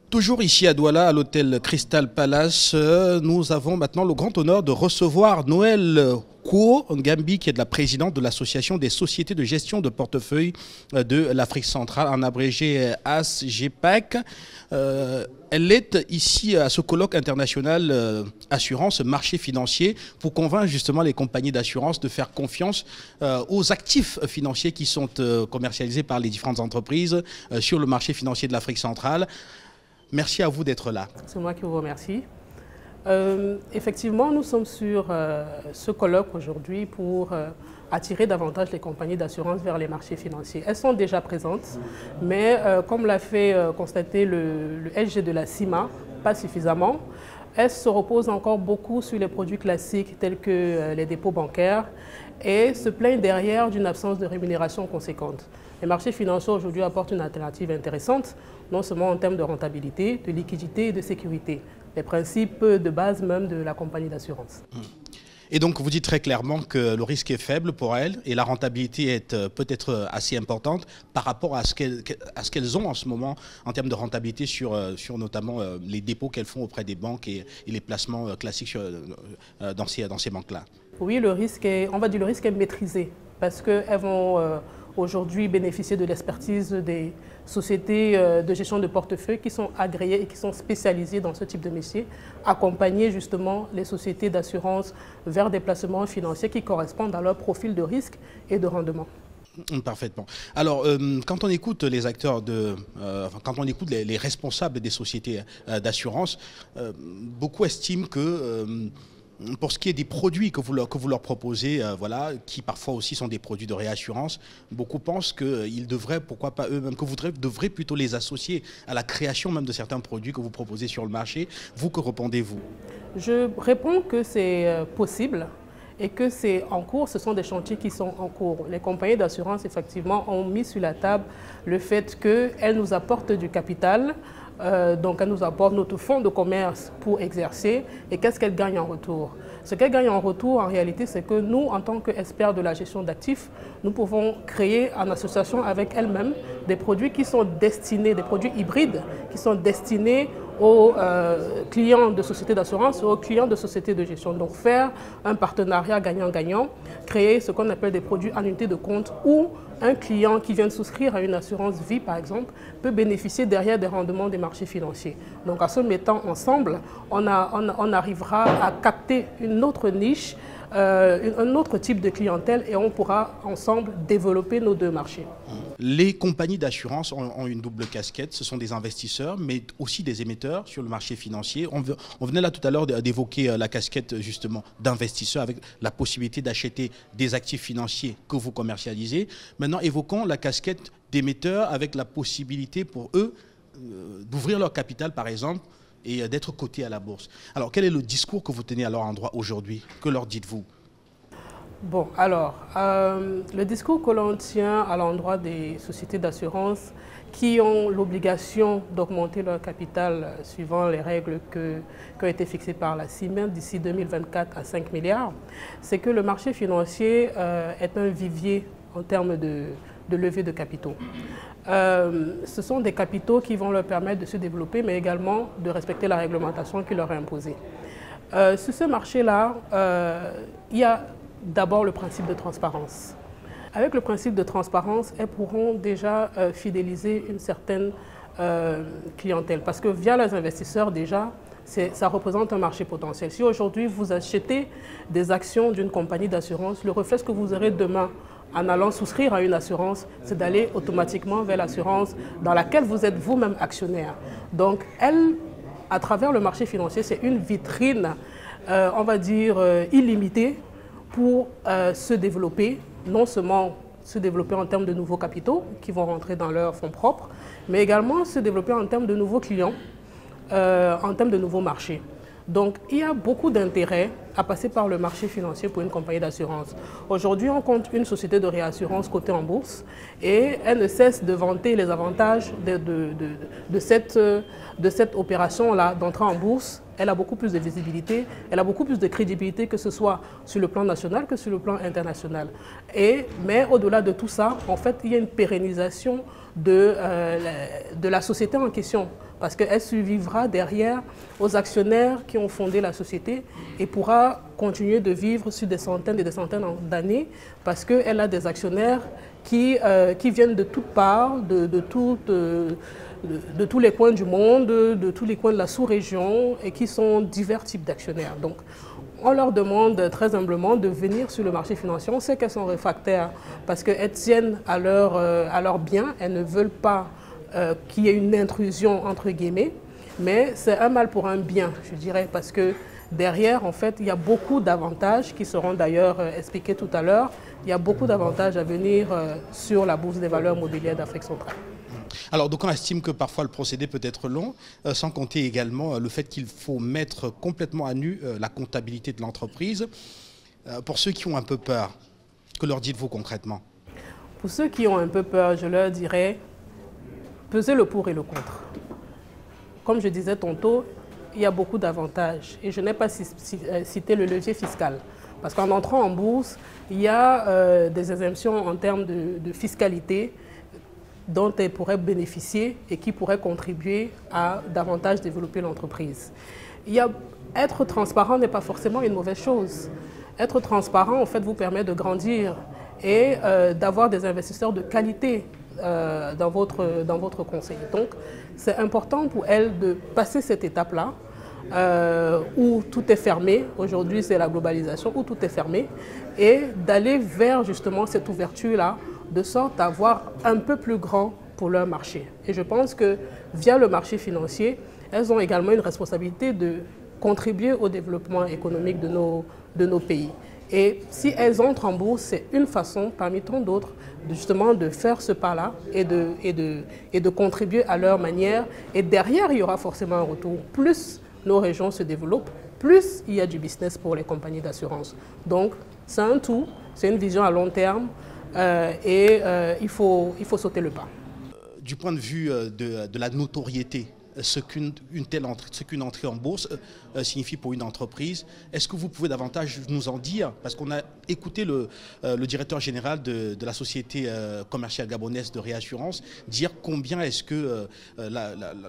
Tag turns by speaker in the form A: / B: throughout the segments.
A: Toujours ici à Douala, à l'hôtel Crystal Palace, nous avons maintenant le grand honneur de recevoir Noël Kouo Ngambi, qui est de la présidente de l'Association des sociétés de gestion de portefeuille de l'Afrique centrale, en abrégé ASGPAC. Elle est ici à ce colloque international assurance, marché financier, pour convaincre justement les compagnies d'assurance de faire confiance aux actifs financiers qui sont commercialisés par les différentes entreprises sur le marché financier de l'Afrique centrale. Merci à vous d'être là.
B: C'est moi qui vous remercie. Effectivement, nous sommes sur ce colloque aujourd'hui pour attirer davantage les compagnies d'assurance vers les marchés financiers. Elles sont déjà présentes, mais comme l'a fait constater le SG de la CIMA, pas suffisamment. Elles se reposent encore beaucoup sur les produits classiques tels que les dépôts bancaires et se plaignent derrière d'une absence de rémunération conséquente. Les marchés financiers aujourd'hui apportent une alternative intéressante, non seulement en termes de rentabilité, de liquidité et de sécurité, les principes de base même de la compagnie d'assurance.
A: Et donc vous dites très clairement que le risque est faible pour elles et la rentabilité est peut-être assez importante par rapport à ce qu'elles ont en ce moment en termes de rentabilité sur notamment les dépôts qu'elles font auprès des banques et les placements classiques dans ces banques-là.
B: Oui, le risque est maîtrisé parce qu'elles vont aujourd'hui bénéficier de l'expertise des sociétés de gestion de portefeuille qui sont agréées et qui sont spécialisées dans ce type de métier, accompagner justement les sociétés d'assurance vers des placements financiers qui correspondent à leur profil de risque et de rendement.
A: Parfaitement. Alors, quand on écoute les acteurs quand on écoute les responsables des sociétés d'assurance, beaucoup estiment que pour ce qui est des produits que vous leur proposez, voilà, qui parfois aussi sont des produits de réassurance, beaucoup pensent qu'ils devraient, pourquoi pas eux-mêmes, que vous devrez plutôt les associer à la création même de certains produits que vous proposez sur le marché. Vous, que répondez-vous?
B: Je réponds que c'est possible et que c'est en cours, ce sont des chantiers qui sont en cours. Les compagnies d'assurance, effectivement, ont mis sur la table le fait qu'elles nous apportent du capital. Donc, elles nous apportent notre fonds de commerce pour exercer. Et qu'est-ce qu'elles gagnent en retour? Ce qu'elles gagnent en retour, en réalité, c'est que nous, en tant qu'experts de la gestion d'actifs, nous pouvons créer en association avec elles-mêmes des produits qui sont destinés, des produits hybrides, qui sont destinés aux clients de sociétés d'assurance et aux clients de sociétés de gestion. Donc, faire un partenariat gagnant-gagnant, créer ce qu'on appelle des produits annuités de compte où un client qui vient de souscrire à une assurance vie, par exemple, peut bénéficier derrière des rendements des marchés financiers. Donc, en se mettant ensemble, on arrivera à capter une autre niche, un autre type de clientèle et on pourra ensemble développer nos deux marchés.
A: Les compagnies d'assurance ont une double casquette. Ce sont des investisseurs, mais aussi des émetteurs sur le marché financier. On venait là tout à l'heure d'évoquer la casquette justement d'investisseurs avec la possibilité d'acheter des actifs financiers que vous commercialisez. Maintenant, évoquons la casquette d'émetteurs avec la possibilité pour eux d'ouvrir leur capital, par exemple, et d'être cotés à la bourse. Alors, quel est le discours que vous tenez à leur endroit aujourd'hui? Que leur dites-vous?
B: Bon, alors, le discours que l'on tient à l'endroit des sociétés d'assurance qui ont l'obligation d'augmenter leur capital suivant les règles qui ont été fixées par la CIMA d'ici 2024 à 5 milliards, c'est que le marché financier est un vivier en termes de levée de capitaux. Ce sont des capitaux qui vont leur permettre de se développer, mais également de respecter la réglementation qui leur est imposée. Sur ce marché-là, il y a d'abord le principe de transparence. Avec le principe de transparence, elles pourront déjà fidéliser une certaine clientèle. Parce que via les investisseurs, déjà, ça représente un marché potentiel. Si aujourd'hui vous achetez des actions d'une compagnie d'assurance, le réflexe que vous aurez demain en allant souscrire à une assurance, c'est d'aller automatiquement vers l'assurance dans laquelle vous êtes vous-même actionnaire. Donc, elle, à travers le marché financier, c'est une vitrine, on va dire, illimitée pour se développer, non seulement se développer en termes de nouveaux capitaux qui vont rentrer dans leurs fonds propres, mais également se développer en termes de nouveaux clients, en termes de nouveaux marchés. Donc, il y a beaucoup d'intérêt à passer par le marché financier pour une compagnie d'assurance. Aujourd'hui, on compte une société de réassurance cotée en bourse et elle ne cesse de vanter les avantages de cette opération-là d'entrée en bourse. Elle a beaucoup plus de visibilité, elle a beaucoup plus de crédibilité, que ce soit sur le plan national que sur le plan international. Mais au-delà de tout ça, en fait, il y a une pérennisation de la société en question. parce qu'elle survivra derrière aux actionnaires qui ont fondé la société et pourra continuer de vivre sur des centaines et des centaines d'années parce qu'elle a des actionnaires qui viennent de toutes parts, de tous les coins du monde, de tous les coins de la sous-région et qui sont divers types d'actionnaires. Donc, on leur demande très humblement de venir sur le marché financier. On sait qu'elles sont réfractaires parce qu'elles tiennent à leurs biens. Elles ne veulent pas qu'il y ait une intrusion, entre guillemets. Mais c'est un mal pour un bien, je dirais, parce que derrière, en fait, il y a beaucoup d'avantages qui seront d'ailleurs expliqués tout à l'heure. Il y a beaucoup d'avantages à venir sur la Bourse des valeurs mobilières d'Afrique centrale.
A: Alors, donc on estime que parfois le procédé peut être long, sans compter également le fait qu'il faut mettre complètement à nu la comptabilité de l'entreprise. Pour ceux qui ont un peu peur, que leur dites-vous concrètement?
B: Pour ceux qui ont un peu peur, je leur dirais, pesez le pour et le contre. Comme je disais tantôt, il y a beaucoup d'avantages. Et je n'ai pas cité le levier fiscal. Parce qu'en entrant en bourse, il y a des exemptions en termes de fiscalité dont elles pourraient bénéficier et qui pourraient contribuer à davantage développer l'entreprise. Être transparent n'est pas forcément une mauvaise chose. Être transparent, en fait, vous permet de grandir et d'avoir des investisseurs de qualité dans votre conseil. Donc, c'est important pour elles de passer cette étape-là où tout est fermé. Aujourd'hui, c'est la globalisation, où tout est fermé, et d'aller vers justement cette ouverture-là, de sorte à avoir un peu plus grand pour leur marché. Et je pense que via le marché financier, elles ont également une responsabilité de contribuer au développement économique de nos pays. Et si elles entrent en bourse, c'est une façon parmi tant d'autres justement de faire ce pas-là et de contribuer à leur manière. Et derrière, il y aura forcément un retour. Plus nos régions se développent, plus il y a du business pour les compagnies d'assurance. Donc, c'est un tout, c'est une vision à long terme. Il faut sauter le pas.
A: Du point de vue de la notoriété, ce qu'une entrée en bourse signifie pour une entreprise, est-ce que vous pouvez davantage nous en dire? Parce qu'on a écouté le directeur général de la société commerciale gabonaise de réassurance dire combien est-ce que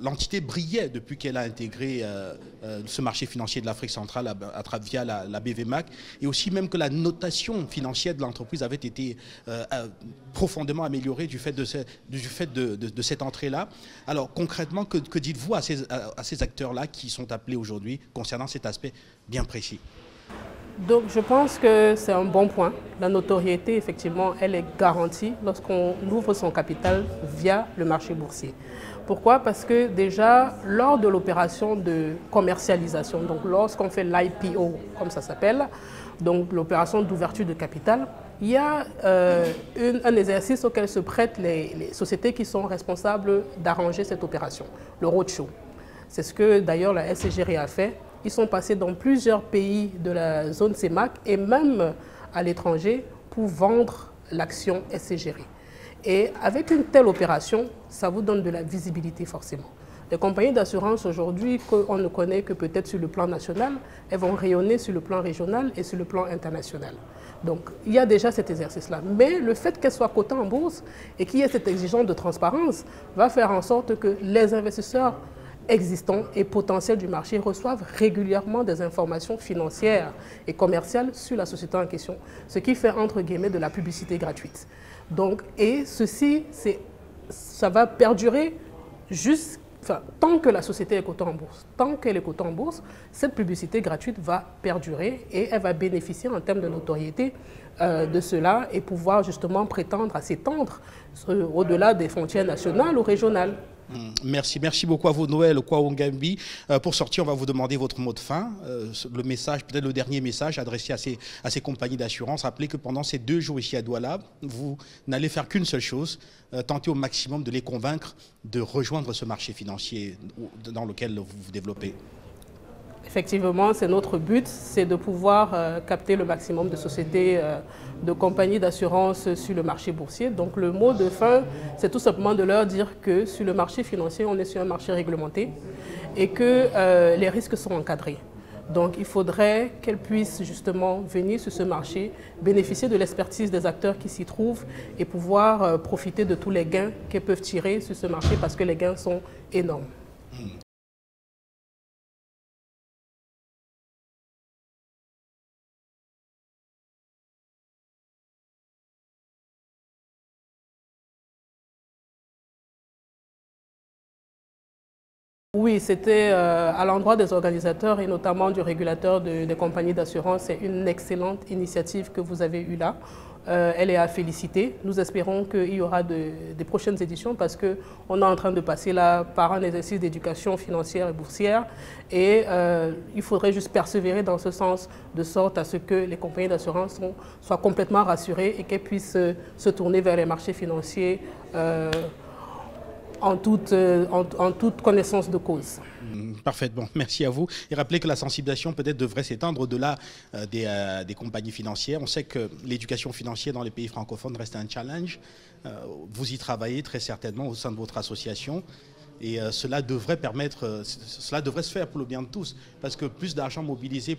A: l'entité brillait depuis qu'elle a intégré ce marché financier de l'Afrique centrale via la BVMAC, et aussi même que la notation financière de l'entreprise avait été profondément améliorée du fait de cette entrée-là. Alors concrètement, que dites-vous à ces acteurs-là qui sont appelés aujourd'hui concernant cet aspect bien précis?
B: Donc je pense que c'est un bon point. La notoriété, effectivement, elle est garantie lorsqu'on ouvre son capital via le marché boursier. Pourquoi? Parce que déjà, lors de l'opération de commercialisation, donc lorsqu'on fait l'IPO, comme ça s'appelle, donc l'opération d'ouverture de capital, il y a un exercice auquel se prêtent les sociétés qui sont responsables d'arranger cette opération, le roadshow. C'est ce que d'ailleurs la SCGRI a fait. Ils sont passés dans plusieurs pays de la zone CEMAC et même à l'étranger pour vendre l'action SCGRI. Et avec une telle opération, ça vous donne de la visibilité forcément. Les compagnies d'assurance aujourd'hui, qu'on ne connaît que peut-être sur le plan national, elles vont rayonner sur le plan régional et sur le plan international. Donc, il y a déjà cet exercice-là. Mais le fait qu'elles soient cotées en bourse et qu'il y ait cette exigence de transparence va faire en sorte que les investisseurs existants et potentiels du marché reçoivent régulièrement des informations financières et commerciales sur la société en question, ce qui fait entre guillemets de la publicité gratuite. Donc, et ceci, ça va perdurer tant que la société est cotée en bourse. Tant qu'elle est cotée en bourse, cette publicité gratuite va perdurer et elle va bénéficier en termes de notoriété de cela et pouvoir justement prétendre à s'étendre au-delà des frontières nationales ou régionales.
A: Merci beaucoup à vous, Noël Kwaongambi. Pour sortir, on va vous demander votre mot de fin, le message, peut-être le dernier message adressé à ces compagnies d'assurance. Rappelez que pendant ces 2 jours ici à Douala, vous n'allez faire qu'une seule chose, tenter au maximum de les convaincre de rejoindre ce marché financier dans lequel vous vous développez. Effectivement, c'est notre but, c'est de pouvoir capter le maximum de sociétés, de compagnies d'assurance sur le marché boursier. Donc le mot de fin, c'est tout simplement de leur dire que sur le marché financier, on est sur un marché réglementé et que les risques sont encadrés. Donc il faudrait qu'elles puissent justement venir sur ce marché, bénéficier de l'expertise des acteurs qui s'y trouvent et pouvoir profiter de tous les gains qu'elles peuvent tirer sur ce marché parce que les gains sont énormes.
B: Oui, c'était à l'endroit des organisateurs et notamment du régulateur des compagnies d'assurance. C'est une excellente initiative que vous avez eue là. Elle est à féliciter. Nous espérons qu'il y aura des prochaines éditions parce qu'on est en train de passer là par un exercice d'éducation financière et boursière et il faudrait juste persévérer dans ce sens de sorte à ce que les compagnies d'assurance soient complètement rassurées et qu'elles puissent se tourner vers les marchés financiers en toute connaissance de cause.
A: Parfaitement, merci à vous. Et rappelez que la sensibilisation peut-être devrait s'éteindre au-delà des compagnies financières. On sait que l'éducation financière dans les pays francophones reste un challenge. Vous y travaillez très certainement au sein de votre association. Et cela devrait se faire pour le bien de tous. Parce que plus d'argent mobilisé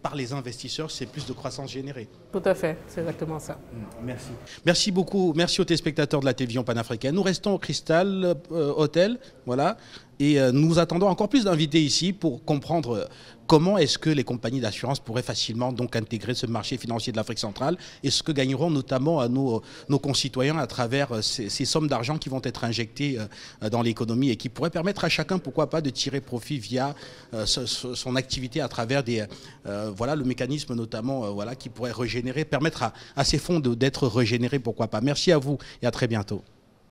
A: par les investisseurs, c'est plus de croissance générée.
B: Tout à fait, c'est exactement ça.
A: Merci. Merci beaucoup. Merci aux téléspectateurs de la télévision panafricaine. Nous restons au Crystal Hotel, voilà, et nous attendons encore plus d'invités ici pour comprendre comment est-ce que les compagnies d'assurance pourraient facilement donc intégrer ce marché financier de l'Afrique centrale et ce que gagneront notamment à nos concitoyens à travers ces sommes d'argent qui vont être injectées dans l'économie et qui pourraient permettre à chacun, pourquoi pas, de tirer profit via son activité à travers voilà, le mécanisme notamment voilà, qui pourrait régénérer, permettre à ces fonds d'être régénérés, pourquoi pas. Merci à vous et à très bientôt.